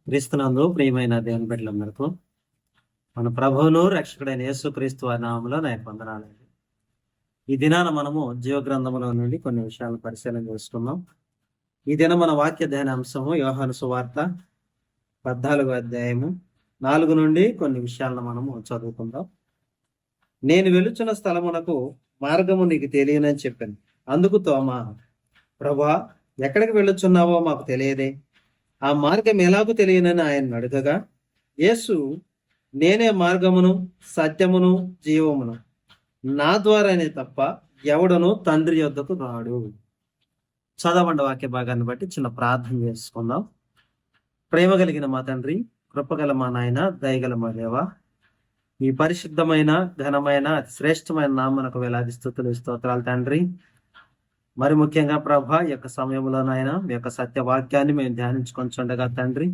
క్రీస్తునందు ప్రియమైన దేవుని బిడ్డలందరకు మన ప్రభువును రక్షకుడైన యేసుక్రీస్తు వారి నామములో నా వందనాలండి. ఈ దినాన మనము జీవగ్రంథములో నుండి కొన్ని విషయాలను పరిశీలన చేసుకుందాం. ఈ దినం మన వాక్య ధ్యాన అంశము యోహాను సువార్త 14వ అధ్యాయము 4 నుండి కొన్ని విషయాలను మనము చదువుకుందాం. నేను వెలుచున్న స్థలమునకు మార్గము నీకు తెలియనని చెప్పాను. అందుకు తోమా, ప్రభా, ఎక్కడికి వెళ్ళుచున్నావో మాకు తెలియదే, ఆ మార్గం ఎలాగూ తెలియనని ఆయన అడగగా, యేసు, నేనే మార్గమును సత్యమును జీవమును, నా ద్వారానే తప్ప ఎవడను తండ్రి యొద్దకు రాడు. చదవండి వాక్య భాగాన్ని బట్టి చిన్న ప్రార్థన చేసుకుందాం. ప్రేమ కలిగిన మా తండ్రి, కృపగల మా నాయన, దయగల మా దేవ, మీ పరిశుద్ధమైన ఘనమైన శ్రేష్టమైన నామనకు వేలాది స్తుతులు స్తోత్రాలు తండ్రి. మరి ముఖ్యంగా ప్రభా, ఈ యొక్క సమయంలో నాయన మీ యొక్క సత్యవాక్యాన్ని మేము ధ్యానించుకొంచుండగా తండ్రి,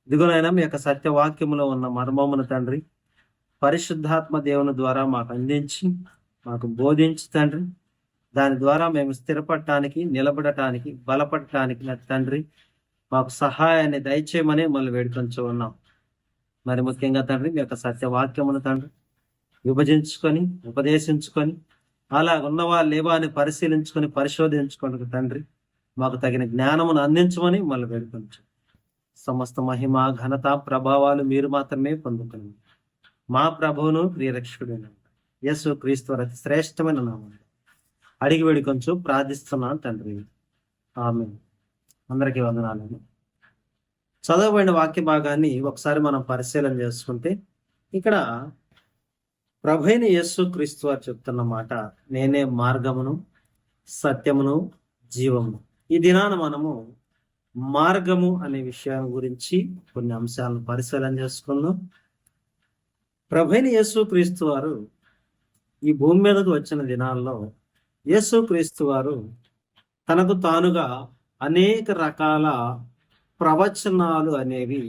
ఇదిగోనైనా మీ యొక్క సత్యవాక్యములో ఉన్న మర్మమును తండ్రి పరిశుద్ధాత్మ దేవుని ద్వారా మాకు అందించి మాకు బోధించి తండ్రి, దాని ద్వారా మేము స్థిరపడటానికి, నిలబడటానికి, బలపడటానికి నా తండ్రి మాకు సహాయాన్ని దయచేయమని మళ్ళీ వేడుకొంచు ఉన్నాం. మరి ముఖ్యంగా తండ్రి మీ యొక్క సత్యవాక్యమును తండ్రి విభజించుకొని ఉపదేశించుకొని అలా ఉన్నవా లేవా అని పరిశీలించుకొని పరిశోధించుకోండి తండ్రి, మాకు తగిన జ్ఞానమును అందించమని మళ్ళీ వేడుకొంచు. సమస్త మహిమ ఘనత ప్రభావాలు మీరు మాత్రమే పొందుకుని మా ప్రభువును ప్రియరక్షకుడైన యేసు క్రీస్తు అతి శ్రేష్టమైన నామములో అడిగి వేడుకొంచు ప్రార్థిస్తున్నాను తండ్రి, ఆమేన్. అందరికీ వందనాలు. చదవబడిన వాక్య భాగాన్ని ఒకసారి మనం పరిశీలన చేసుకుంటే, ఇక్కడ ప్రభువైన యేసు క్రీస్తు వారు చెప్తున్న మాట, నేనే మార్గమును సత్యమును జీవమును. ఈ దినాన మనము మార్గము అనే విషయం గురించి కొన్ని అంశాలను పరిశీలన చేసుకుందాం. ప్రభువైన యేసు క్రీస్తు వారు ఈ భూమి మీదకు వచ్చిన దినాల్లో యేసు క్రీస్తు వారు తనకు తానుగా అనేక రకాల ప్రవచనాలు అనేవి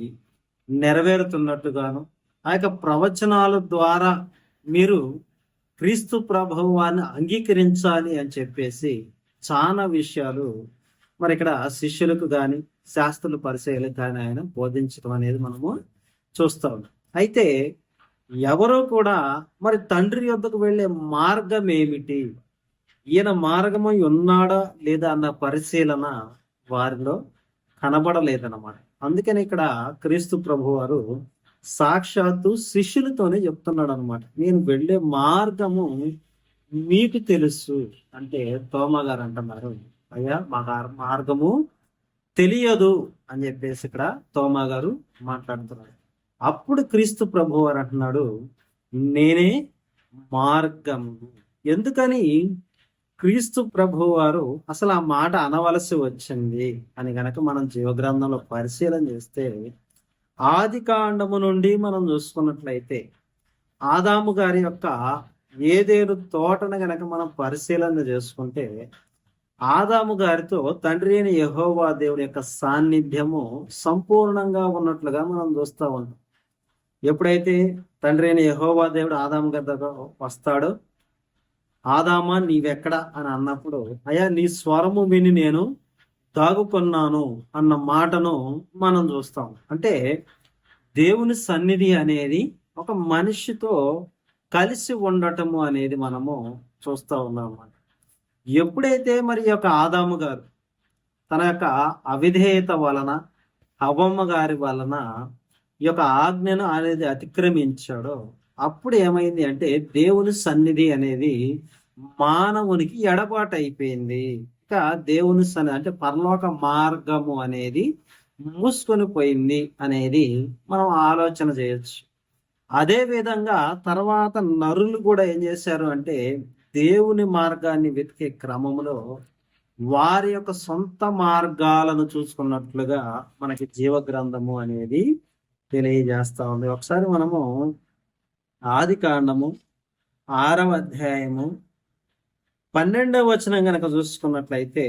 నెరవేరుతున్నట్టుగాను, ఆ యొక్క ప్రవచనాల ద్వారా మీరు క్రీస్తు ప్రభువాన్ని అంగీకరించాలి అని చెప్పేసి చాలా విషయాలు మరి ఇక్కడ శిష్యులకు కానీ శాస్త్రుల పరిచయాలకు కానీ ఆయన బోధించడం అనేది మనము చూస్తా ఉన్నాం. అయితే ఎవరో కూడా మరి తండ్రి యొద్దకు వెళ్ళే మార్గం ఏమిటి, ఈయన మార్గమై ఉన్నాడా లేదా అన్న పరిశీలన వారిలో కనబడలేదన్నమాట. అందుకని ఇక్కడ క్రీస్తు ప్రభు వారు సాక్షాత్తు శిష్యులతోనే చెప్తున్నాడు అనమాట, నేను వెళ్ళే మార్గము మీకు తెలుసు అంటే. తోమా గారు అంటున్నారు, అయ్యా మాకు మార్గము తెలియదు అని చెప్పేసి ఇక్కడ తోమా గారు మాట్లాడుతున్నారు. అప్పుడు క్రీస్తు ప్రభు వారు అంటున్నాడు, నేనే మార్గము. ఎందుకని క్రీస్తు ప్రభు వారు అసలు ఆ మాట అనవలసి వచ్చింది అని గనక మనం జీవగ్రంథంలో పరిశీలన చేస్తే, ఆది కాండము నుండి మనం చూసుకున్నట్లయితే ఆదాము గారి యొక్క ఏదేను తోటను గనక మనం పరిశీలన చేసుకుంటే, ఆదాము గారితో తండ్రి అయిన యెహోవా దేవుడి యొక్క సాన్నిధ్యము సంపూర్ణంగా ఉన్నట్లుగా మనం చూస్తూ ఉంటాం. ఎప్పుడైతే తండ్రి అయిన యెహోవా దేవుడు ఆదాము గారి దగ్గర వస్తాడో, ఆదామా నీవెక్కడ అని అన్నప్పుడు, అయ్యా నీ స్వరము విని నేను దాగుకున్నాను అన్న మాటను మనం చూస్తాం. అంటే దేవుని సన్నిధి అనేది ఒక మనిషితో కలిసి ఉండటము అనేది మనము చూస్తూ ఉన్నాం. ఎప్పుడైతే మరి ఈ యొక్క ఆదాము గారు తన యొక్క అవిధేయత వలన, హవ్వమ్మ గారి వలన ఈ యొక్క ఆజ్ఞను అనేది అతిక్రమించాడో, అప్పుడు ఏమైంది అంటే దేవుని సన్నిధి అనేది మానవునికి ఎడబాటు అయిపోయింది. ఇక దేవుని సన్నిధి అంటే పరలోక మార్గము అనేది మూసుకొని పోయింది అనేది మనం ఆలోచన చేయొచ్చు. అదే విధంగా తర్వాత నరులు కూడా ఏం చేశారు అంటే, దేవుని మార్గాన్ని వెతికే క్రమంలో వారి యొక్క సొంత మార్గాలను చూసుకున్నట్లుగా మనకి జీవగ్రంథము అనేది తెలియజేస్తా ఉంది. ఒకసారి మనము ఆది కాండము 6వ అధ్యాయము 12వ వచనం గనక చూసుకున్నట్లయితే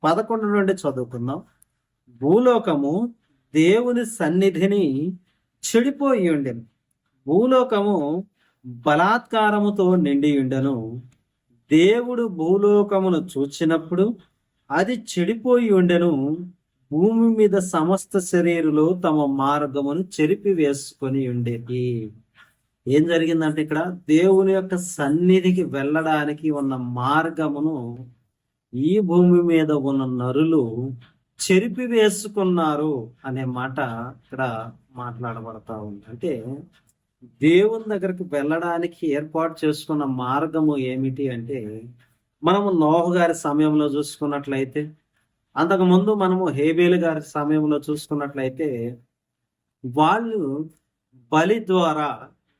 11 నుండి చదువుకుందాం. భూలోకము దేవుని సన్నిధిని చెడిపోయి ఉండెను, భూలోకము బలాత్కారముతో నిండి ఉండెను. దేవుడు భూలోకమును చూచినప్పుడు అది చెడిపోయి ఉండెను, భూమి మీద సమస్త శరీరులు తమ మార్గమును చెరిపి వేసుకొని ఉండేది. ఏం జరిగిందంటే ఇక్కడ దేవుని యొక్క సన్నిధికి వెళ్ళడానికి ఉన్న మార్గమును ఈ భూమి మీద ఉన్న నరులు చెరిపి వేసుకున్నారు అనే మాట ఇక్కడ మాట్లాడబడతా ఉంది. అంటే దేవుని దగ్గరికి వెళ్ళడానికి ఏర్పాటు చేసుకున్న మార్గము ఏమిటి అంటే, మనము నోహు గారి సమయంలో చూసుకున్నట్లయితే, అంతకుముందు మనము హేబేలు గారి సమయంలో చూసుకున్నట్లయితే, వాళ్ళు బలి ద్వారా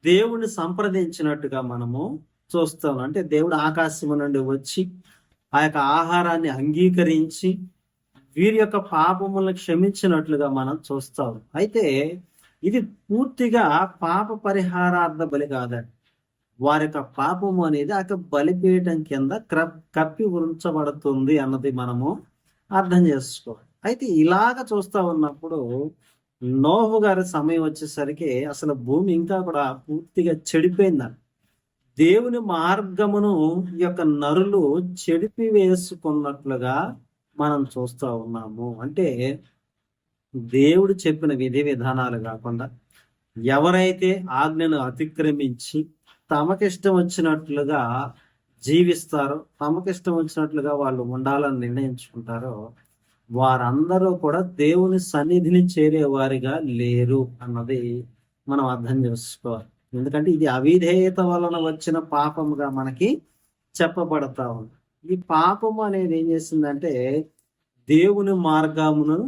దేవుని సంప్రదించినట్టుగా మనము చూస్తాం. అంటే దేవుడు ఆకాశం నుండి వచ్చి ఆ యొక్క ఆహారాన్ని అంగీకరించి వీరి యొక్క పాపములను క్షమించినట్లుగా మనం చూస్తాం. అయితే ఇది పూర్తిగా పాప పరిహారార్థ బలి కాదండి. వారి యొక్క పాపము అనేది ఆ బలిపీఠం కింద కప్పి ఉంచబడుతుంది అన్నది మనము అర్థం చేసుకోవాలి. అయితే ఇలాగ చూస్తా ఉన్నప్పుడు నోహు గారి సమయం వచ్చేసరికి అసలు భూమి ఇంకా కూడా పూర్తిగా చెడిపోయిందని, దేవుని మార్గమును ఈ యొక్క నరులు చెడిపి వేసుకున్నట్లుగా మనం చూస్తూ ఉన్నాము. అంటే దేవుడు చెప్పిన విధి విధానాలు కాకుండా ఎవరైతే ఆజ్ఞను అతిక్రమించి తమకిష్టం వచ్చినట్లుగా జీవిస్తారో, తమకిష్టం వచ్చినట్లుగా వాళ్ళు ఉండాలని నిర్ణయించుకుంటారో, వారందరూ కూడా దేవుని సన్నిధిని చేరే వారిగా లేరు అన్నది మనం అర్థం చేసుకోవాలి. ఎందుకంటే ఇది అవిధేయత వలన వచ్చిన పాపముగా మనకి చెప్పబడతా ఉంది. ఈ పాపము అనేది ఏం చేసిందంటే దేవుని మార్గమును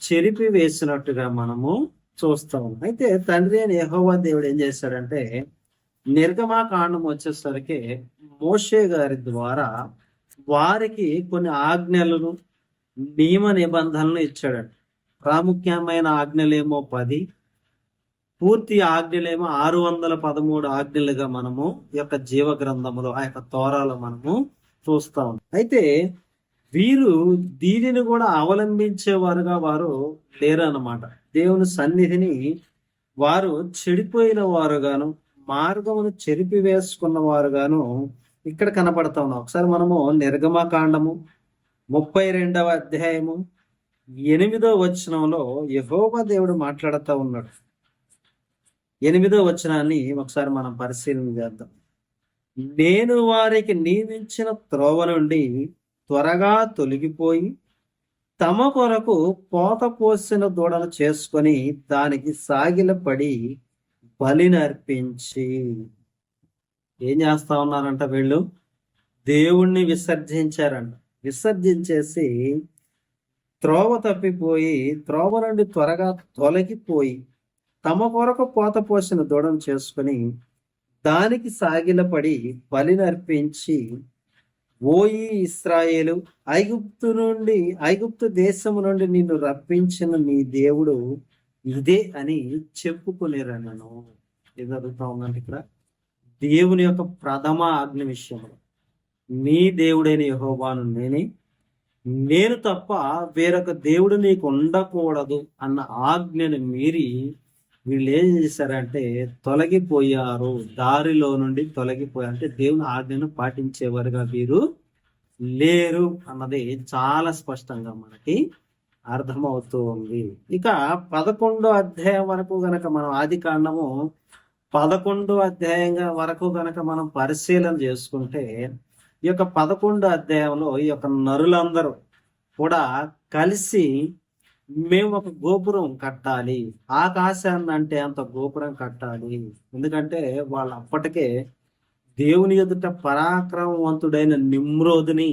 చెరిపి వేసినట్టుగా మనము చూస్తాం. అయితే తండ్రి అయిన యెహోవా దేవుడు ఏం చేశాడంటే, నిర్గమాకాండం వచ్చేసరికి మోషే గారి ద్వారా వారికి కొన్ని ఆజ్ఞలను, నియమ నిబంధనలు ఇచ్చాడండి. ప్రాముఖ్యమైన ఆజ్ఞలేమో 10, పూర్తి ఆజ్ఞలేమో 613 ఆజ్ఞలుగా మనము ఈ యొక్క జీవ గ్రంథములో ఆ యొక్క తోరాలో మనము చూస్తాం. అయితే వీరు దీనిని కూడా అవలంబించేవారుగా వారు లేరు అన్నమాట. దేవుని సన్నిధిని వారు చెడిపోయిన వారుగాను, మార్గమును చెరిపి వేసుకున్న వారుగాను ఇక్కడ కనపడతా ఉన్నాం. ఒకసారి మనము నిర్గమకాండము 32వ అధ్యాయము 8వ వచనంలో యెహోవా దేవుడు మాట్లాడుతూ ఉన్నాడు. 8వ వచనాన్ని ఒకసారి మనం పరిశీలన చేద్దాం. నేను వారికి నియమించిన త్రోవ నుండి త్వరగా తొలగిపోయి తమ కొరకు పోత పోసిన దూడను చేసుకొని దానికి సాగిలపడి బలిని అర్పించి. ఏం చేస్తా ఉన్నారంట వీళ్ళు? దేవుణ్ణి విసర్జించారంట. విసర్జించేసి త్రోవ తప్పిపోయి, త్రోవ నుండి త్వరగా తొలగిపోయి తమ కొరకు పోత పోసిన దూడను చేసుకుని దానికి సాగిలపడి బలిని అర్పించి, ఓయి ఇశ్రాయేలు, ఐగుప్తు దేశము నుండి నిన్ను రప్పించిన నీ దేవుడు ఇదే అని చెప్పుకునేరనను. ఏం జరుగుతా ఉందంటే ఇక్కడ దేవుని యొక్క ప్రథమ ఆజ్ఞ విషయంలో, నీ దేవుడైన యెహోవాను నేను తప్ప వేరొక దేవుడు నీకు ఉండకూడదు అన్న ఆజ్ఞను మీరి వీళ్ళు ఏం చేశారంటే తొలగిపోయారు. దారిలో నుండి తొలగిపోయారు. అంటే దేవుని ఆజ్ఞను పాటించేవారుగా వీరు లేరు అన్నది చాలా స్పష్టంగా మనకి అర్థమవుతూ ఉంది. ఇక 11వ అధ్యాయం వరకు గనక మనం ఆదికాండము 11వ అధ్యాయంగా వరకు గనక మనం పరిశీలన చేసుకుంటే, ఈ యొక్క 11వ అధ్యాయంలో ఈ యొక్క నరులందరూ కూడా కలిసి మేము ఒక గోపురం కట్టాలి, ఆకాశాన్ని అంటే అంత గోపురం కట్టాలి. ఎందుకంటే వాళ్ళు అప్పటికే దేవుని ఎదుట పరాక్రమవంతుడైన నిమ్రోదుని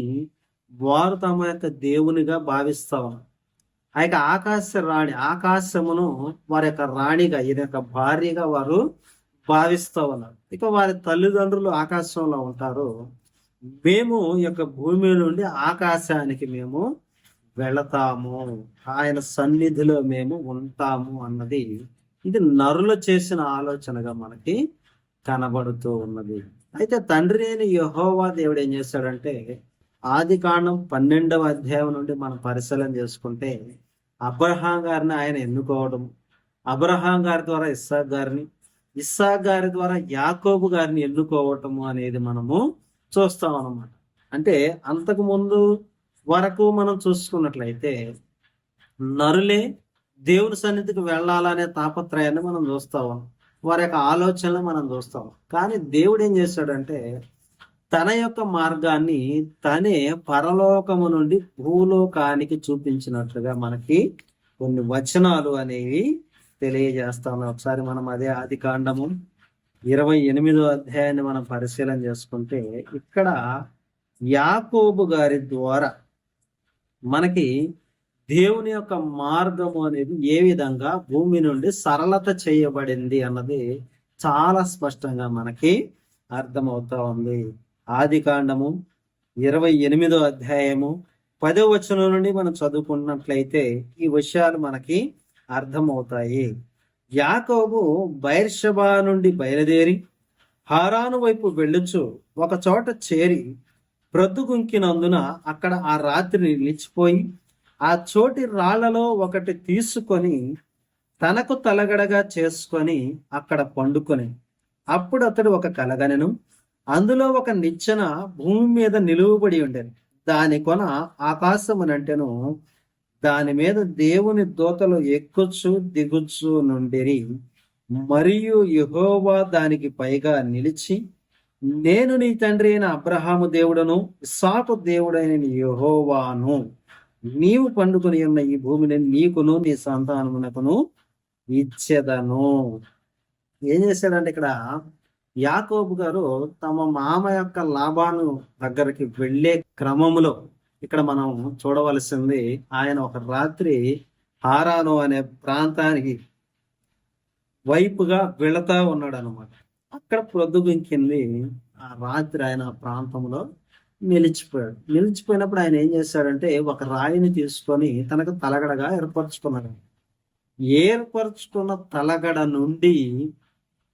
వారు తమ యొక్క దేవునిగా భావిస్తా ఉన్నారు. ఆ యొక్క ఆకాశమును వారి యొక్క రాణిగా, ఈయన యొక్క భార్యగా వారు భావిస్తా ఉన్నారు. ఇక వారి తల్లిదండ్రులు ఆకాశంలో ఉంటారు, మేము ఈ యొక్క భూమి నుండి ఆకాశానికి మేము వెళతాము, ఆయన సన్నిధిలో మేము ఉంటాము అన్నది ఇది నరులు చేసిన ఆలోచనగా మనకి కనబడుతూ ఉన్నది. అయితే తండ్రి అయిన యెహోవా దేవుడు ఏం చేశాడంటే, ఆదికాండం 12వ అధ్యాయం నుండి మనం పరిశీలన చేసుకుంటే, అబ్రహాం గారిని ఆయన ఎన్నుకోవడం, అబ్రహాం గారి ద్వారా ఇస్సాక్ గారి ద్వారా యాకోబు గారిని ఎన్నుకోవటము అనేది మనము చూస్తాం అన్నమాట. అంటే అంతకు ముందు వరకు మనం చూసుకున్నట్లయితే నరులే దేవుని సన్నిధికి వెళ్ళాలనే తాపత్రయాన్ని మనం చూస్తాం, వారి యొక్క ఆలోచనలు మనం చూస్తాం. కానీ దేవుడు ఏం చేశాడంటే తన యొక్క మార్గాన్ని తనే పరలోకము నుండి భూలోకానికి చూపించినట్లుగా మనకి కొన్ని వచనాలు అనేవి తెలియజేస్తాం. ఒకసారి మనం అదే ఆదికాండము 28వ అధ్యాయాన్ని మనం పరిశీలన చేసుకుంటే ఇక్కడ యాకోబు గారి ద్వారా మనకి దేవుని యొక్క మార్గము అనేది ఏ విధంగా భూమి నుండి సరళత చేయబడింది అన్నది చాలా స్పష్టంగా మనకి అర్థమవుతా ఉంది. ఆదికాండము 28వ అధ్యాయము 10వ వచనం నుండి మనం చదువుకున్నట్లయితే ఈ విషయాలు మనకి అర్థమవుతాయి. యాకోబు బెయేర్షెబా నుండి బయలుదేరి హారాను వైపు వెళ్ళుచు ఒక చోట చేరి ప్రొద్దుగుంకినందున అక్కడ ఆ రాత్రి నిలిచిపోయి ఆ చోటి రాళ్లలో ఒకటి తీసుకొని తనకు తలగడగా చేసుకొని అక్కడ పండుకొని అప్పుడు అతడు ఒక కలగనెను. అందులో ఒక నిచ్చెన భూమి మీద నిలువబడి ఉండేది. దాని కొన ఆకాశమునంటెను. దాని మీద దేవుని దూతలు ఎక్కుచ్చు దిగుచ్చు నుండిరి. మరియు యెహోవా దానికి పైగా నిలిచి, నేను నీ తండ్రి అయిన అబ్రహాము దేవుడను ఇస్సాకు దేవుడైన యెహోవాను. నీవు పండుకొని ఉన్న ఈ భూమిని నీకును నీ సంతానమునకును ఇచ్చెదను. ఏం చేశాడంటే ఇక్కడ యాకోబు గారు తమ మామ యొక్క లాబాను దగ్గరికి వెళ్ళే క్రమంలో ఇక్కడ మనం చూడవలసింది, ఆయన ఒక రాత్రి హారాను అనే ప్రాంతానికి వైపుగా వెళతా ఉన్నాడు అనమాట. అక్కడ ప్రొద్దుగుంకింది. ఆ రాత్రి ఆయన ప్రాంతంలో నిలిచిపోయాడు. నిలిచిపోయినప్పుడు ఆయన ఏం చేశాడంటే ఒక రాయిని తీసుకొని తనకు తలగడగా ఏర్పరచుకున్నాడు. ఏర్పరచుకున్న తలగడ నుండి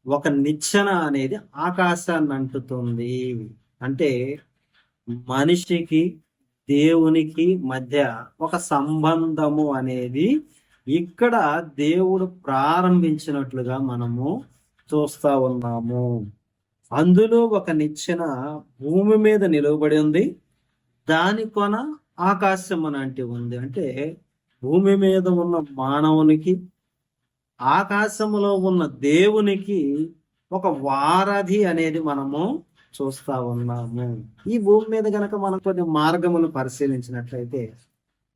ఒక నిచ్చెన అనేది ఆకాశాన్ని అంటుతుంది. అంటే మనిషికి దేవునికి మధ్య ఒక సంబంధము అనేది ఇక్కడ దేవుడు ప్రారంభించినట్లుగా మనము చూస్తా ఉన్నాము. అందులో ఒక నిచ్చెన భూమి మీద నిలవబడి ఉంది. దాని కొన ఆకాశం అంటే ఉంది. అంటే భూమి మీద ఉన్న మానవునికి ఆకాశములో ఉన్న దేవునికి ఒక వారధి అనేది మనము చూస్తా ఉన్నాము. ఈ భూమి మీద గనక మనం కొన్ని మార్గములు పరిశీలించినట్లయితే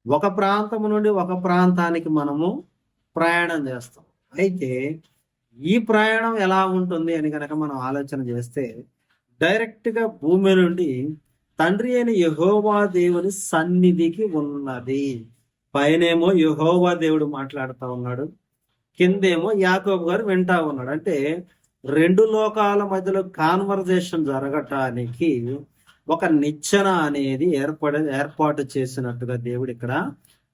ఒక ప్రాంతము నుండి ఒక ప్రాంతానికి మనము ప్రయాణం చేస్తాం. అయితే ఈ ప్రయాణం ఎలా ఉంటుంది అని కనుక మనం ఆలోచన చేస్తే డైరెక్ట్ గా భూమి నుండి తండ్రి అయిన యెహోవా దేవుని సన్నిధికి ఉన్నది. పైనేమో యెహోవా దేవుడు మాట్లాడుతూ ఉన్నాడు, కిందేమో యాకోబు గారు వింటా ఉన్నాడు. అంటే రెండు లోకాల మధ్యలో కాన్వర్జేషన్ జరగటానికి ఒక నిచ్చెన అనేది ఏర్పాటు చేసినట్టుగా దేవుడు ఇక్కడ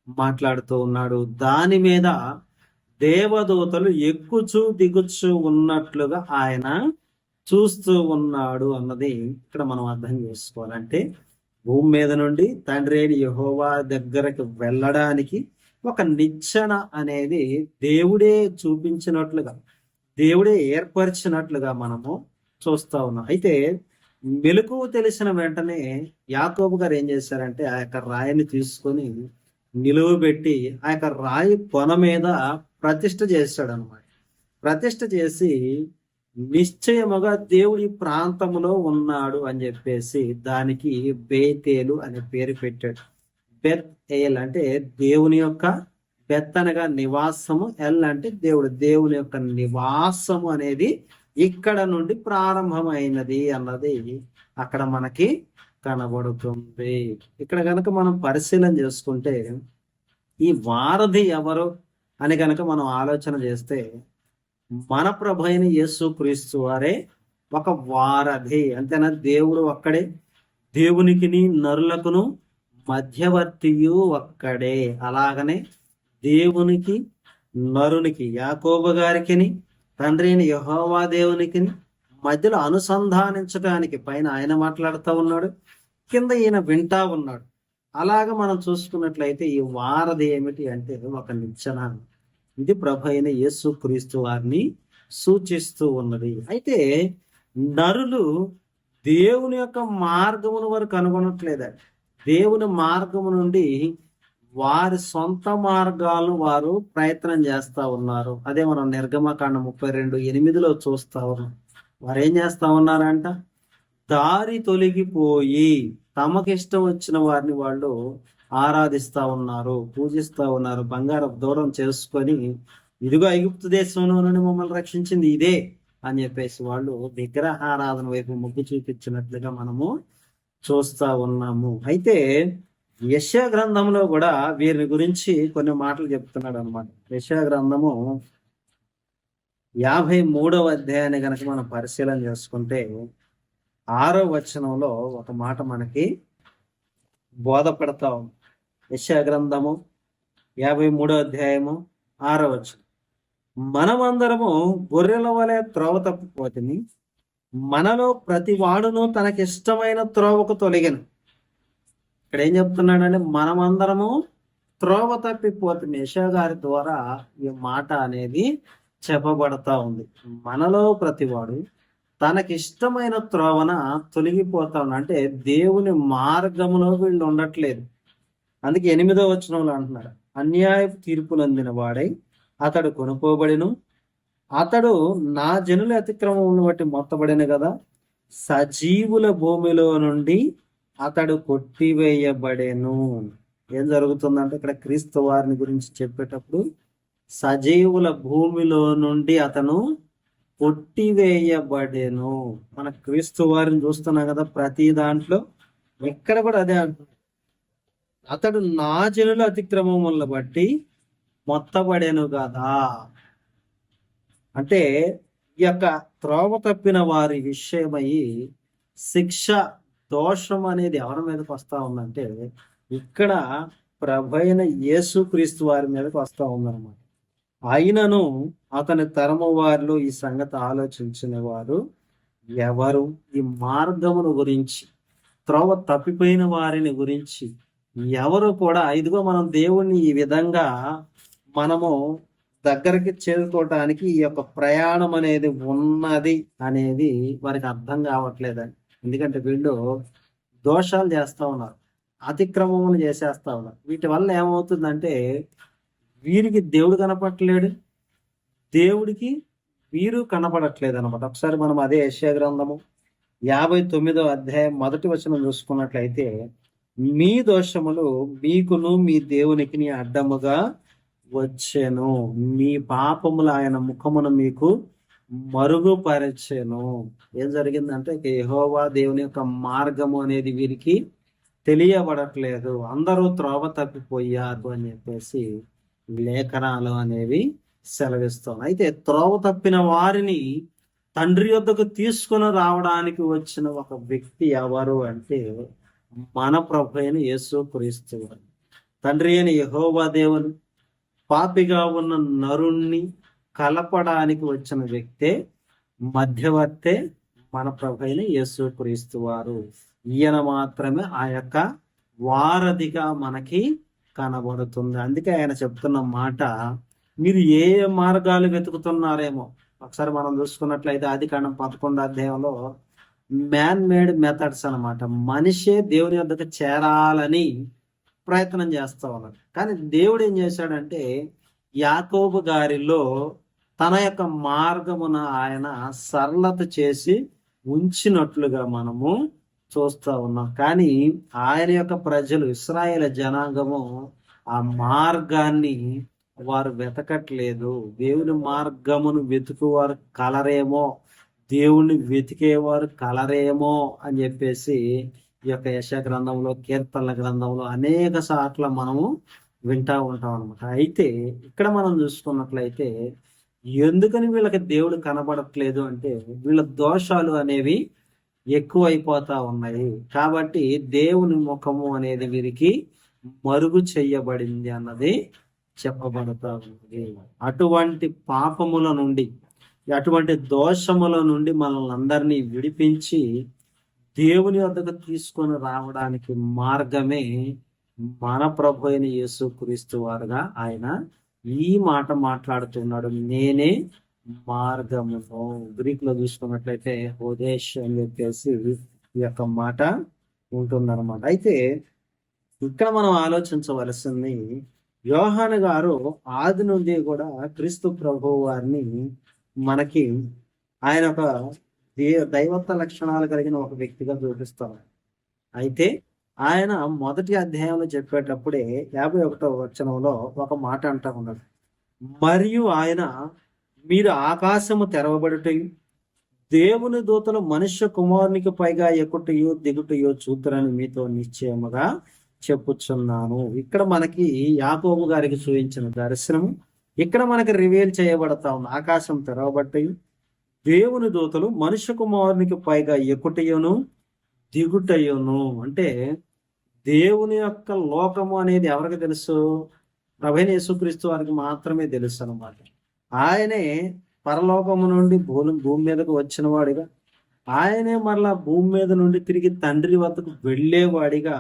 మాట్లాడుతూ ఉన్నాడు. దాని మీద దేవదూతలు ఎక్కుచూ దిగుచూ ఉన్నట్లుగా ఆయన చూస్తూ ఉన్నాడు అన్నది ఇక్కడ మనం అర్థం చేసుకోవాలంటే భూమి మీద నుండి తండ్రి అయిన యెహోవా దగ్గరకు వెళ్ళడానికి ఒక నిచ్చెన అనేది దేవుడే చూపించినట్లుగా, దేవుడే ఏర్పరిచినట్లుగా మనము చూస్తా ఉన్నాం. అయితే మెలకువ తెలిసిన వెంటనే యాకోబు గారు ఏం చేశారంటే ఆ యొక్క రాయిని తీసుకొని నిలువబెట్టి ఆ యొక్క రాయి కొన మీద ప్రతిష్ఠ చేశాడు అనమాట. ప్రతిష్ఠ చేసి నిశ్చయముగా దేవుడి ప్రాంతంలో ఉన్నాడు అని చెప్పేసి దానికి బేతేలు అనే పేరు పెట్టాడు. బెత్ ఏల్ అంటే దేవుని యొక్క, బెత్ అనగా నివాసము, ఎల్ అంటే దేవుడు, దేవుని యొక్క నివాసము అనేది ఇక్కడ నుండి ప్రారంభమైనది అన్నది అక్కడ మనకి కనబడుతుంది. ఇక్కడ కనుక మనం పరిశీలన చేసుకుంటే ఈ వారధి ఎవరు అని కనుక మనం ఆలోచన చేస్తే మన ప్రభు అయిన యేసు క్రీస్తు వారే ఒక వారధి. అంతేనా? దేవుడు ఒక్కడే, దేవునికిని నరులకును మధ్యవర్తియు ఒక్కడే. అలాగనే దేవునికి నరునికి, యాకోబు గారికి తండ్రి అయిన యెహోవా దేవునికి మధ్యలో అనుసంధానించడానికి పైన ఆయన మాట్లాడుతూ ఉన్నాడు, కింద ఈయన వింటా ఉన్నాడు. అలాగ మనం చూసుకున్నట్లయితే ఈ వారధి ఏమిటి అంటే ఒక నిచ్చెన. ఇది ప్రభు అయిన యేసు క్రీస్తు వారిని సూచిస్తూ ఉన్నది. అయితే నరులు దేవుని యొక్క మార్గమును వారు కనుగొనట్లేదండి. దేవుని మార్గము నుండి వారి సొంత మార్గాలు వారు ప్రయత్నం చేస్తా ఉన్నారు. అదే మనం నిర్గమకాండ 32:8 చూస్తా ఉన్నాం. వారు ఏం చేస్తా ఉన్నారంట? దారి తొలగిపోయి తమకిష్టం వచ్చిన వారిని వాళ్ళు ఆరాధిస్తా ఉన్నారు, పూజిస్తా ఉన్నారు. బంగారం దూరం చేసుకొని, ఇదిగో ఐగుప్తు దేశంలో నుండి మమ్మల్ని రక్షించింది ఇదే అని చెప్పేసి వాళ్ళు విగ్రహారాధన వైపు మొగ్గు చూపించినట్లుగా మనము చూస్తా ఉన్నాము. అయితే యెషయా గ్రంథంలో కూడా వీరిని గురించి కొన్ని మాటలు చెప్తున్నాడు అనమాట. యెషయా గ్రంథము 53వ అధ్యాయాన్ని గనక మనం పరిశీలన చేసుకుంటే 6వ వచనంలో ఒక మాట మనకి బోధపడతా ఉంది. యెషయా గ్రంథము 53వ అధ్యాయము 6వ వచనం. మనమందరము గొర్రెల వలె త్రోవ తప్పిపోతిమి, మనలో ప్రతి వాడును తనకిష్టమైన త్రోవకు తొలగను. ఇక్కడ ఏం చెప్తున్నాడంటే, మనమందరము త్రోవ తప్పిపోతుంది. యెషయా గారి ద్వారా ఈ మాట అనేది చెప్పబడతా ఉంది. మనలో ప్రతివాడు తనకిష్టమైన త్రోవన తొలగిపోతా ఉన్నాడు. అంటే దేవుని మార్గంలో వీళ్ళు ఉండట్లేదు. అందుకే 8వ వచనంలో అంటున్నాడు, అన్యాయపు తీర్పులందిన వాడై అతడు కొనుక్కోబడిను, అతడు నా జనుల అతిక్రమములను బట్టి మొత్తబడిన కదా, సజీవుల భూమిలో నుండి అతడు కొట్టివేయబడెను. ఏం జరుగుతుందంటే, ఇక్కడ క్రీస్తు వారిని గురించి చెప్పేటప్పుడు సజీవుల భూమిలో నుండి అతను కొట్టివేయబడెను. మన క్రీస్తు వారిని చూస్తున్నాం కదా ప్రతి దాంట్లో, ఎక్కడ కూడా అదే అంటున్నాడు. అతడు నా జనుల అతిక్రమములను బట్టి మొత్తబడెను కదా. అంటే ఈ యొక్క త్రోవ తప్పిన వారి విషయమై శిక్ష, దోషం అనేది ఎవరి మీదకి వస్తా ఉందంటే, ఇక్కడ ప్రభైన యేసుక్రీస్తు వారి మీదకి వస్తా ఉందన్నమాట. అయినను అతని తరము వారిలో ఈ సంగతి ఆలోచించిన వారు ఎవరు? ఈ మార్గమును గురించి, త్రోవ తప్పిపోయిన వారిని గురించి ఎవరు కూడా, ఇదిగో మనం దేవుణ్ణి ఈ విధంగా మనము దగ్గరికి చేరుకోవటానికి ఈ యొక్క ప్రయాణం అనేది ఉన్నది అనేది వారికి అర్థం కావట్లేదని. ఎందుకంటే వీళ్ళు దోషాలు చేస్తూ ఉన్నారు, అతిక్రమములు చేసేస్తా ఉన్నారు. వీటి వల్ల ఏమవుతుందంటే, వీరికి దేవుడు కనపడట్లేడు, దేవుడికి వీరు కనపడట్లేదు అనమాట. ఒకసారి మనం అదే యెషయా గ్రంథము 59వ అధ్యాయం 1వ వచనం చూసుకున్నట్లయితే, మీ దోషములు మీకును మీ దేవునికి అడ్డముగా వచ్చెను, మీ పాపములు ఆయన ముఖమును మీకు మరుగుపరచెను. ఏం జరిగిందంటే, యెహోవా దేవుని యొక్క మార్గము అనేది వీరికి తెలియబడట్లేదు, అందరూ త్రోవ తప్పిపోయారు అని చెప్పేసి లేఖనాలు అనేవి సెలవిస్తాం. అయితే త్రోవ తప్పిన వారిని తండ్రి యొద్దకు తీసుకుని రావడానికి వచ్చిన ఒక వ్యక్తి ఎవరు అంటే, మన ప్రభు అయిన యేసుక్రీస్తు వారు. తండ్రి అయిన యెహోవా దేవుని పాపిగా ఉన్న నరుణ్ణి కలపడానికి వచ్చిన వ్యక్తే, మధ్యవర్తే మన ప్రభు అయిన యేసుక్రీస్తు వారు. ఈయన మాత్రమే ఆ యొక్క వారధిగా మనకి కనబడుతుంది. అందుకే ఆయన చెప్తున్న మాట, మీరు ఏ మార్గాలు వెతుకుతున్నారేమో. ఒకసారి మనం చూసుకున్నట్లయితే ఆదికాండం 11వ అధ్యాయంలో మ్యాన్ మేడ్ మెథడ్స్ అనమాట. మనిషే దేవుని వద్దకు చేరాలని ప్రయత్నం చేస్తా ఉన్నాడు. కానీ దేవుడు ఏం చేశాడంటే, యాకోబు గారిలో తన యొక్క మార్గమున ఆయన సరళత చేసి ఉంచినట్లుగా మనము చూస్తా ఉన్నాం. కానీ ఆయన యొక్క ప్రజలు, ఇశ్రాయేలు జనాంగము ఆ మార్గాన్ని వారు వెతకట్లేదు. దేవుని మార్గమును వెతుకువారు కలరేమో, దేవుణ్ణి వెతికేవారు కలరేమో అని చెప్పేసి ఈ యొక్క యెషయా గ్రంథంలో, కీర్తనల గ్రంథంలో అనేక సార్లు మనము వింటా ఉంటాం అనమాట. అయితే ఇక్కడ మనం చూసుకున్నట్లయితే, ఎందుకని వీళ్ళకి దేవుడు కనబడట్లేదు అంటే, వీళ్ళ దోషాలు అనేవి ఎక్కువ అయిపోతా ఉన్నాయి. కాబట్టి దేవుని ముఖము అనేది వీరికి మరుగు చెయ్యబడింది అన్నది చెప్పబడతా ఉంది. అటువంటి పాపముల నుండి, అటువంటి దోషముల నుండి మనల్ని అందరినీ విడిపించి దేవుని వద్దకు తీసుకొని రావడానికి మార్గమే మన ప్రభు అయిన యేసుక్రీస్తు వారుగా ఆయన ఈ మాట మాట్లాడుతున్నాడు, నేనే మార్గమును. గ్రీక్ లో చూసుకున్నట్లయితే హోదేష్ అని చెప్పేసి ఈ యొక్క మాట ఉంటుందన్నమాట. అయితే ఇక్కడ మనం ఆలోచించవలసింది, యోహాను గారు ఆది నుండి కూడా క్రీస్తు ప్రభువు వారిని మనకి ఆయన ఒక దైవత్వ లక్షణాలు కలిగిన ఒక వ్యక్తిగా చూపిస్తారు. అయితే ఆయన మొదటి అధ్యాయంలో చెప్పేటప్పుడే 51వ వచనంలో ఒక మాట అంటా ఉన్నాడు, మరియు ఆయన మీరు ఆకాశము తెరవబడుటయు దేవుని దూతలు మనుష్య కుమారునికి పైగా ఎక్కుటయో దిగుటయో చూతురని మీతో నిశ్చయముగా చెప్పుచున్నాను. ఇక్కడ మనకి యాకోబు గారికి చూపించిన దర్శనం ఇక్కడ మనకి రివీల్ చేయబడతా ఉంది. ఆకాశం తెరవబట్టయు దేవుని దూతలు మనుష్య కుమారునికి పైగా ఎక్కుటయును దిగుటయును. అంటే దేవుని యొక్క లోకము అనేది ఎవరికి తెలుసు? ప్రభువైన యేసుక్రీస్తు వారికి మాత్రమే తెలుసు అన్నమాట. ఆయనే పరలోకము నుండి భూమి మీదకు వచ్చిన వాడిగా, ఆయనే మరలా భూమి మీద నుండి తిరిగి తండ్రి వద్దకు వెళ్ళేవాడిగా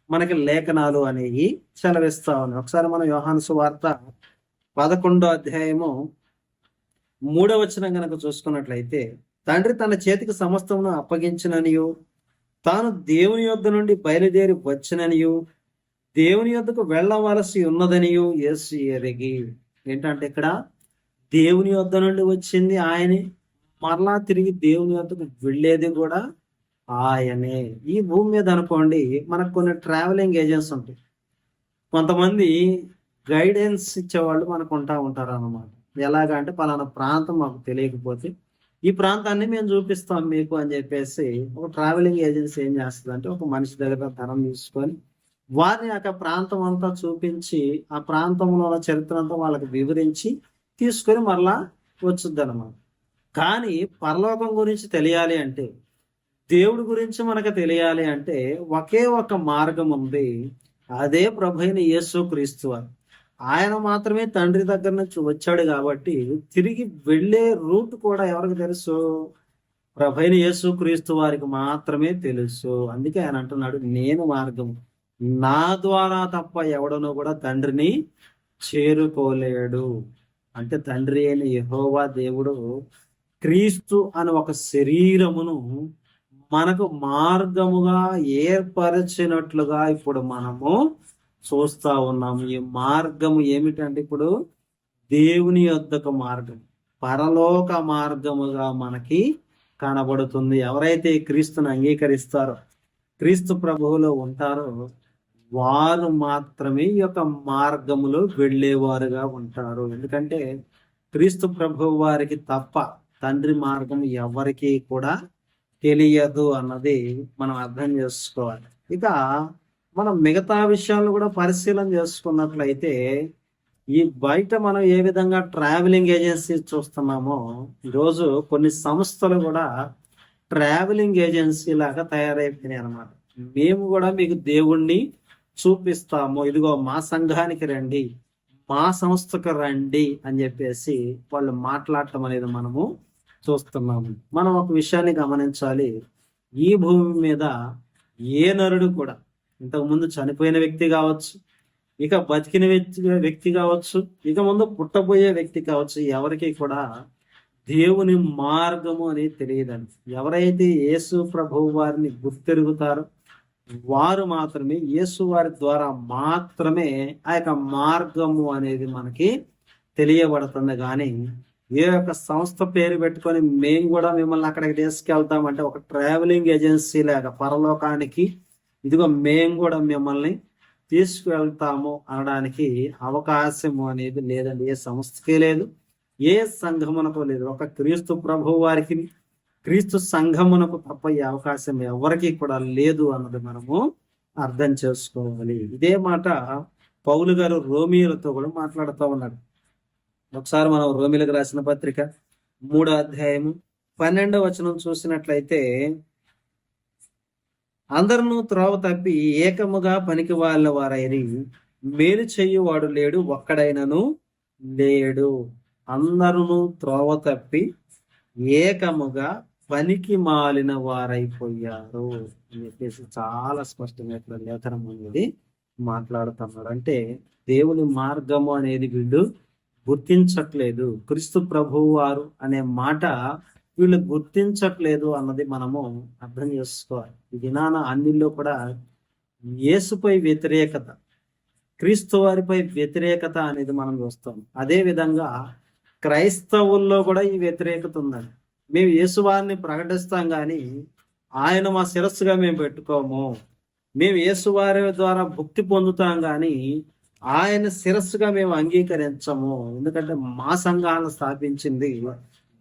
మనకి లేఖనాలు అనేవి సెలవిస్తా ఉన్నాయి. ఒకసారి మనం యోహాను సువార్త 11వ అధ్యాయము 3వ వచనం కనుక చూసుకున్నట్లయితే, తండ్రి తన చేతికి సమస్తమును అప్పగించిననియు తాను దేవుని యొద్ద నుండి బయలుదేరి వచ్చిననియు దేవుని యొద్దకు వెళ్ళవలసి ఉన్నదనియు యేసు ఎరిగి. ఏంటంటే ఇక్కడ దేవుని యొద్ద నుండి వచ్చింది ఆయనే, మరలా తిరిగి దేవుని యొద్దకు వెళ్ళేది కూడా ఆయనే. ఈ భూమి మీద అనుకోండి మనకు కొన్ని ట్రావెలింగ్ ఏజెంట్స్ ఉంటాయి, కొంతమంది గైడెన్స్ ఇచ్చేవాళ్ళు మనకు ఉంటారు అన్నమాట. ఎలాగా అంటే పలానా ప్రాంతం మాకు తెలియకపోతే ఈ ప్రాంతాన్ని మేము చూపిస్తాం మీకు అని చెప్పేసి ఒక ట్రావెలింగ్ ఏజెన్సీ ఏం చేస్తుంది అంటే, ఒక మనిషి దగ్గర ధనం తీసుకొని వారిని ఆ ప్రాంతం అంతా చూపించి ఆ ప్రాంతంలో ఉన్న చరిత్ర అంతా వాళ్ళకి వివరించి తీసుకొని మరలా వచ్చుద్ది అనమాట. కానీ పరలోకం గురించి తెలియాలి అంటే, దేవుడి గురించి మనకు తెలియాలి అంటే ఒకే ఒక మార్గం ఉంది, అదే ప్రభువైన యేసుక్రీస్తు వారు. ఆయన మాత్రమే తండ్రి దగ్గర నుంచి వచ్చాడు కాబట్టి తిరిగి వెళ్ళే రూట్ కూడా ఎవరికి తెలుసు? ప్రభువైన యేసుక్రీస్తు వారికి మాత్రమే తెలుసు. అందుకే ఆయన అంటున్నాడు, నేను మార్గం, నా ద్వారా తప్ప ఎవడనో కూడా తండ్రిని చేరుకోలేడు. అంటే తండ్రి అయిన యెహోవా దేవుడు క్రీస్తు అని ఒక శరీరమును మనకు మార్గముగా ఏర్పరచినట్లుగా ఇప్పుడు మనము చూస్తా ఉన్నాము. ఈ మార్గము ఏమిటంటే ఇప్పుడు దేవుని యొద్దకు మార్గం, పరలోక మార్గముగా మనకి కనబడుతుంది. ఎవరైతే క్రీస్తుని అంగీకరిస్తారో, క్రీస్తు ప్రభువులో ఉంటారో వారు మాత్రమే ఈ యొక్క మార్గములో వెళ్ళేవారుగా ఉంటారు. ఎందుకంటే క్రీస్తు ప్రభువు వారికి తప్ప తండ్రి మార్గం ఎవరికి కూడా తెలియదు అన్నది మనం అర్థం చేసుకోవాలి. ఇక మనం మిగతా విషయాలను కూడా పరిశీలన చేసుకున్నట్లయితే, ఈ బయట మనం ఏ విధంగా ట్రావెలింగ్ ఏజెన్సీ చూస్తున్నామో, ఈరోజు కొన్ని సంస్థలు కూడా ట్రావెలింగ్ ఏజెన్సీ లాగా తయారైపోయినాయి అనమాట. మేము కూడా మీకు దేవుణ్ణి చూపిస్తాము, ఇదిగో మా సంఘానికి రండి, మా సంస్థకు రండి అని చెప్పేసి వాళ్ళు మాట్లాడటం అనేది మనము చూస్తున్నాము. మనం ఒక విషయాన్ని గమనించాలి, ఈ భూమి మీద ఏ నరుడు కూడా, ఇంతకుముందు చనిపోయిన వ్యక్తి కావచ్చు, ఇక బతికిన వ్యక్తి కావచ్చు, ఇక ముందు పుట్టబోయే వ్యక్తి కావచ్చు, ఎవరికి కూడా దేవుని మార్గము అనేది తెలియదండి. ఎవరైతే యేసు ప్రభువు వారిని గుర్తెరుగుతారో వారు మాత్రమే, యేసు వారి ద్వారా మాత్రమే ఆ యొక్క మార్గము అనేది మనకి తెలియబడుతుంది. కానీ ఏ యొక్క సంస్థ పేరు పెట్టుకొని మేము కూడా మిమ్మల్ని అక్కడికి తీసుకెళ్తామంటే, ఒక ట్రావెలింగ్ ఏజెన్సీ లాగా పరలోకానికి ఇదిగో మేము కూడా మిమ్మల్ని తీసుకువెళ్తాము అనడానికి అవకాశము అనేది లేదండి. ఏ సంస్థకే లేదు, ఏ సంఘమునకు లేదు. ఒక క్రీస్తు ప్రభువు వారికి, క్రీస్తు సంఘమునకు తప్ప ఈ అవకాశం ఎవరికి కూడా లేదు అన్నది మనము అర్థం చేసుకోవాలి. ఇదే మాట పౌలు గారు రోమియోలతో కూడా మాట్లాడుతూ ఉన్నాడు. ఒకసారి మనం రోమిలకు రాసిన పత్రిక 3వ అధ్యాయము 12వ వచనం చూసినట్లయితే, అందరూ త్రోవ తప్పి ఏకముగా పనికి వాళ్ళ వారైరి, మేలు చెయ్యువాడు లేడు, ఒక్కడైనను లేడు. అందరూ త్రోవ తప్పి ఏకముగా పనికి మాలిన వారైపోయారు అని చెప్పేసి చాలా స్పష్టంగా ఇక్కడ లేఖనం అనేది మాట్లాడుతున్నాడు. అంటే దేవుని మార్గము అనేది వీళ్ళు గుర్తించట్లేదు, క్రీస్తు ప్రభువు వారు అనే మాట వీళ్ళు గుర్తించట్లేదు అన్నది మనము అర్థం చేసుకోవాలి. ఈ దినాన అన్నిల్లో కూడా యేసుపై వ్యతిరేకత, క్రీస్తు వారిపై వ్యతిరేకత అనేది మనం చూస్తాం. అదే విధంగా క్రైస్తవుల్లో కూడా ఈ వ్యతిరేకత ఉందండి. మేము యేసువారిని ప్రకటిస్తాం కానీ ఆయన మా శిరస్సుగా మేము పెట్టుకోము. మేము యేసువారి ద్వారా భుక్తి పొందుతాం కానీ ఆయన శిరస్సుగా మేము అంగీకరించము. ఎందుకంటే మా సంఘాలను స్థాపించింది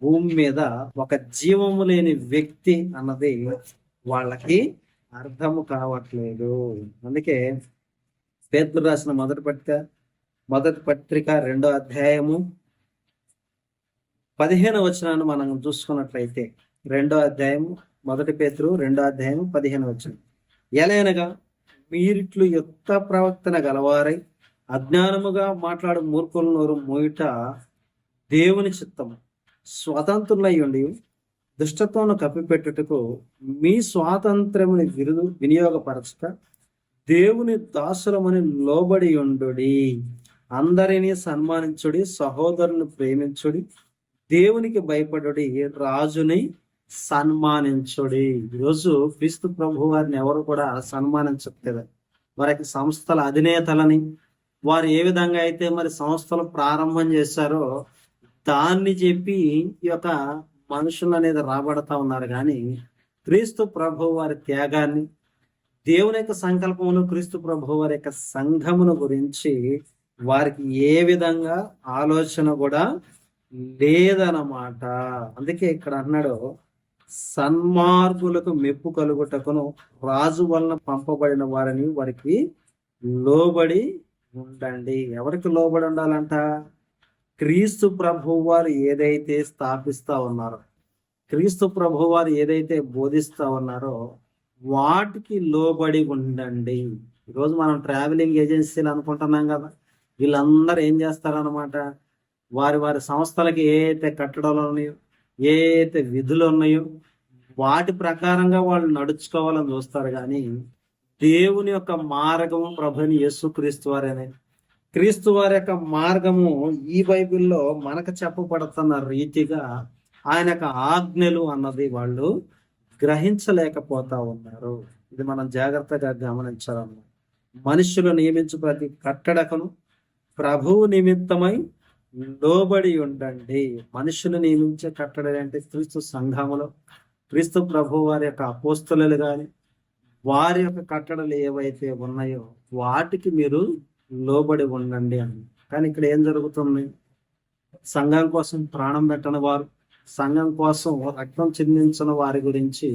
భూమి మీద ఒక జీవము లేని వ్యక్తి అన్నది వాళ్ళకి అర్థము కావట్లేదు. అందుకే పేతురు రాసిన మొదటి పత్రిక 2వ అధ్యాయము 15వ వచనాన్ని మనం చూసుకున్నట్లయితే, 2వ అధ్యాయము 1 పేతురు 2వ అధ్యాయం 15వ వచనం, ఎలైనగా మీరిట్లు యుక్త ప్రవర్తన గలవారై అజ్ఞానముగా మాట్లాడు మూర్ఖుల నోరు మోయుట దేవుని చిత్తము, స్వతంత్రులై ఉండి దుష్టత్వమును కప్పిపెట్టుటకు మీ స్వాతంత్రముని వినియోగపరచక దేవుని దాసులమని లోబడి ఉండుడి. అందరినీ సన్మానించుడి, సహోదరుని ప్రేమించుడి, దేవునికి భయపడుడి, రాజుని సన్మానించుడి. ఈరోజు క్రీస్తు ప్రభు వారిని ఎవరు కూడా సన్మానించట్లేదు. వారికి సంస్థల అధినేతలని, వారు ఏ విధంగా అయితే మరి సంస్థలు ప్రారంభం చేశారో దాన్ని చెప్పి ఈ యొక్క మనుషులు అనేది రాబడతా ఉన్నారు. కానీ క్రీస్తు ప్రభు వారి త్యాగాన్ని, దేవుని యొక్క సంకల్పమును, క్రీస్తు ప్రభు వారి యొక్క సంఘమును గురించి వారికి ఏ విధంగా ఆలోచన కూడా లేదన్నమాట. అందుకే ఇక్కడ అన్నాడు, సన్మార్గులకు మెప్పు కలుగుటకును రాజు వలన పంపబడిన వారిని వారికి లోబడి ఉండండి. ఎవరికి లోబడి ఉండాలంట? క్రీస్తు ప్రభు వారు ఏదైతే స్థాపిస్తా ఉన్నారో, క్రీస్తు ప్రభు వారు ఏదైతే బోధిస్తా ఉన్నారో వాటికి లోబడి ఉండండి. ఈరోజు మనం ట్రావెలింగ్ ఏజెన్సీలు అనుకుంటున్నాం కదా, వీళ్ళందరూ ఏం చేస్తారనమాట, వారి వారి సంస్థలకి ఏ అయితే కట్టడాలు ఉన్నాయో, ఏ అయితే విధులు ఉన్నాయో వాటి ప్రకారంగా వాళ్ళు నడుచుకోవాలని చూస్తారు. కానీ దేవుని యొక్క మార్గము ప్రభుని యేసుక్రీస్తు వారేనే. క్రీస్తు వారి యొక్క మార్గము ఈ బైబిల్లో మనకు చెప్పబడుతున్న రీతిగా ఆయన యొక్క ఆజ్ఞలు అన్నది వాళ్ళు గ్రహించలేకపోతా ఉన్నారు. ఇది మనం జాగ్రత్తగా గమనించాలన్నమాట. మనుషులు నియమించు ప్రతి కట్టడకును ప్రభువు నిమిత్తమై లోబడి ఉండండి. మనుషులు నియమించే కట్టడ అంటే క్రీస్తు సంఘములో క్రీస్తు ప్రభు వారి యొక్క అపోస్తలులు కానీ వారి యొక్క కట్టడలు ఏవైతే ఉన్నాయో వాటికి మీరు లోబడి ఉండండి అని. కానీ ఇక్కడ ఏం జరుగుతుంది? సంఘం కోసం ప్రాణం పెట్టని వారు, సంఘం కోసం రక్తం చిందించిన వారి గురించి,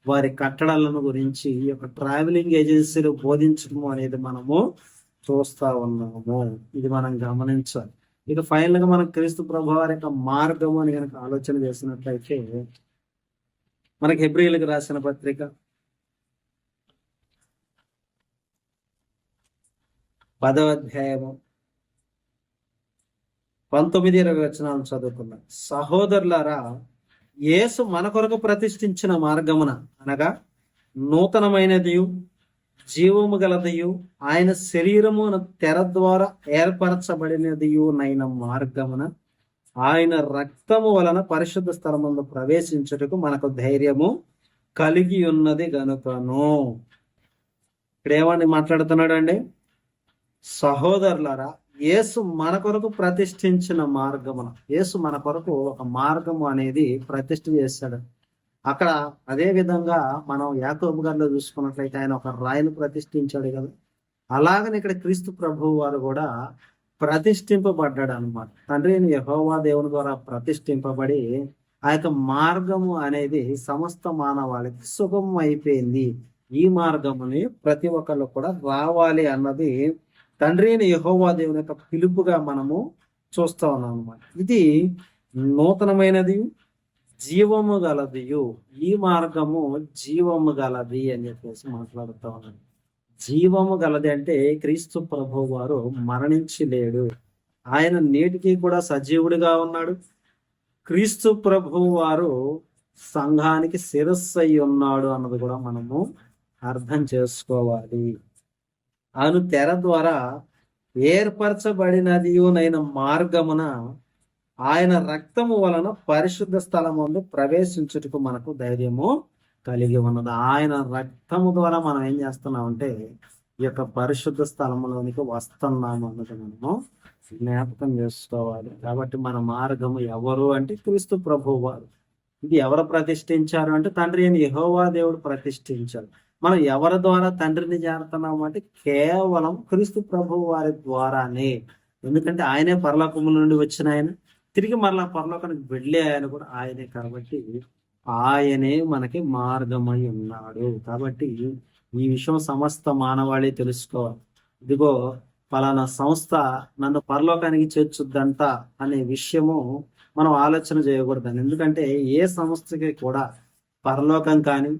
వారి కట్టడాలను గురించి ఈ యొక్క ట్రావెలింగ్ ఏజెన్సీలు బోధించడం అనేది మనము చూస్తా ఉన్నాము. ఇది మనం గమనించాలి. ఇక ఫైనల్ గా మనం క్రీస్తు ప్రభు వారి యొక్క మార్గం అని కనుక ఆలోచన చేసినట్లయితే, మనకి హెబ్రీయులకు రాసిన పత్రిక 10వ అధ్యాయము 19-20 వచనాలను చదువుకున్నాం. సహోదరులారా, యేసు మన కొరకు ప్రతిష్ఠించిన మార్గమున అనగా నూతనమైనదియు జీవము గలదియు ఆయన శరీరమున తెర ద్వారా ఏర్పరచబడినదియు నైన మార్గమున ఆయన రక్తము వలన పరిశుద్ధ స్థలములో ప్రవేశించుటకు మనకు ధైర్యము కలిగి ఉన్నది గనుకను. ఇక్కడ ఏమని మాట్లాడుతున్నాడు అండి? సహోదరులారా, యేసు మన కొరకు ప్రతిష్ఠించిన మార్గమున, యేసు మన కొరకు ఒక మార్గము అనేది ప్రతిష్ఠ చేశాడు. అక్కడ అదే విధంగా మనం యాకోబు గారిలో చూసుకున్నట్లయితే ఆయన ఒక రాయిని ప్రతిష్ఠించాడు కదా, అలాగని ఇక్కడ క్రీస్తు ప్రభు వారు కూడా ప్రతిష్ఠింపబడ్డాడు అనమాట. తండ్రి అయిన యెహోవా దేవుని ద్వారా ప్రతిష్ఠింపబడి ఆ యొక్క మార్గము అనేది సమస్త మానవాళికి సుగమం అయిపోయింది. ఈ మార్గముని ప్రతి ఒక్కళ్ళు కూడా రావాలి అన్నది తండ్రి అయిన యెహోవా దేవుని యొక్క పిలుపుగా మనము చూస్తా ఉన్నాం అనమాట. ఇది నూతనమైనది, జీవము గలదియు. ఈ మార్గము జీవము గలది అని చెప్పేసి మాట్లాడుతూ ఉన్నాను. జీవము గలది అంటే క్రీస్తు ప్రభు వారు మరణించి లేడు, ఆయన నేటికి కూడా సజీవుడిగా ఉన్నాడు. క్రీస్తు ప్రభు వారు సంఘానికి శిరస్సు అయి ఉన్నాడు అన్నది కూడా మనము అర్థం చేసుకోవాలి. అను తెర ద్వారా ఏర్పరచబడినదియునైన మార్గమున ఆయన రక్తము వలన పరిశుద్ధ స్థలములో ప్రవేశించుటకు మనకు ధైర్యము కలిగి ఉన్నది. ఆయన రక్తము ద్వారా మనం ఏం చేస్తున్నామంటే ఈ యొక్క పరిశుద్ధ స్థలంలోనికి వస్తున్నాము అన్నది మనము జ్ఞాపకం చేసుకోవాలి. కాబట్టి మన మార్గము ఎవరు అంటే క్రీస్తు ప్రభువు వారు. ఇది ఎవరు ప్రతిష్ఠించారు అంటే తండ్రి అయిన యెహోవా దేవుడు ప్రతిష్ఠించారు. మనం ఎవరి ద్వారా తండ్రిని చేరుతున్నాము అంటే కేవలం క్రీస్తు ప్రభువు వారి ద్వారానే. ఎందుకంటే ఆయనే పరలోకము నుండి వచ్చిన ఆయన, తిరిగి మరలా పరలోకానికి వెళ్ళే ఆయన కూడా ఆయనే. కాబట్టి ఆయనే మనకి మార్గమై ఉన్నాడు. కాబట్టి ఈ విషయం సమస్త మానవాళి తెలుసుకోవాలి. ఇదిగో ఫలానా సంస్థ నన్ను పరలోకానికి చేర్చుద్దంట అనే విషయము మనం ఆలోచన చేయకూడదని. ఎందుకంటే ఏ సంస్థకి కూడా పరలోకం కానీ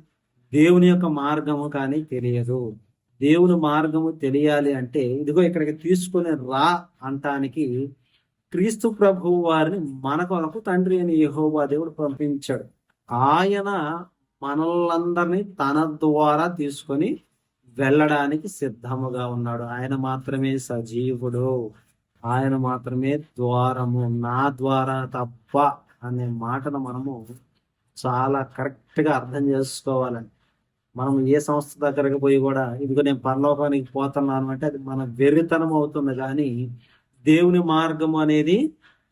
దేవుని యొక్క మార్గము కానీ తెలియదు. దేవుని మార్గము తెలియాలి అంటే ఇదిగో ఇక్కడికి తీసుకుని రా అంటానికి క్రీస్తు ప్రభువు వారిని మన కొరకు తండ్రి అని యెహోవా దేవుడు పంపించాడు. ఆయన మనల్లందరినీ తన ద్వారా తీసుకొని వెళ్ళడానికి సిద్ధముగా ఉన్నాడు. ఆయన మాత్రమే సజీవుడు, ఆయన మాత్రమే ద్వారము. నా ద్వారా తప్ప అనే మాటను మనము చాలా కరెక్ట్ గా అర్థం చేసుకోవాలండి. మనం ఏ సంస్థ దగ్గరకు పోయి కూడా ఇదిగో నేను పరలోకానికి పోతున్నాను అంటే అది మన వెర్రితనం అవుతుంది, కానీ దేవుని మార్గం అనేది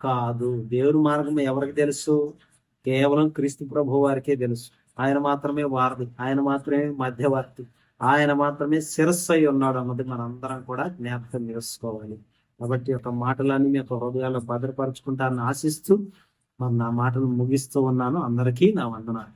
కాదు. దేవుని మార్గం ఎవరికి తెలుసు? కేవలం క్రీస్తు ప్రభు వారికే తెలుసు. ఆయన మాత్రమే వారధి, ఆయన మాత్రమే మధ్యవర్తి, ఆయన మాత్రమే శిరస్సు అయి ఉన్నాడు అన్నది మనందరం కూడా జ్ఞాపకం చేసుకోవాలి. కాబట్టి ఒక మాటలన్నీ మీ యొక్క హృదయాల్లో భద్రపరుచుకుంటారని ఆశిస్తూ మరి నా మాటలు ముగిస్తూ ఉన్నాను. అందరికీ నా వందనాలు.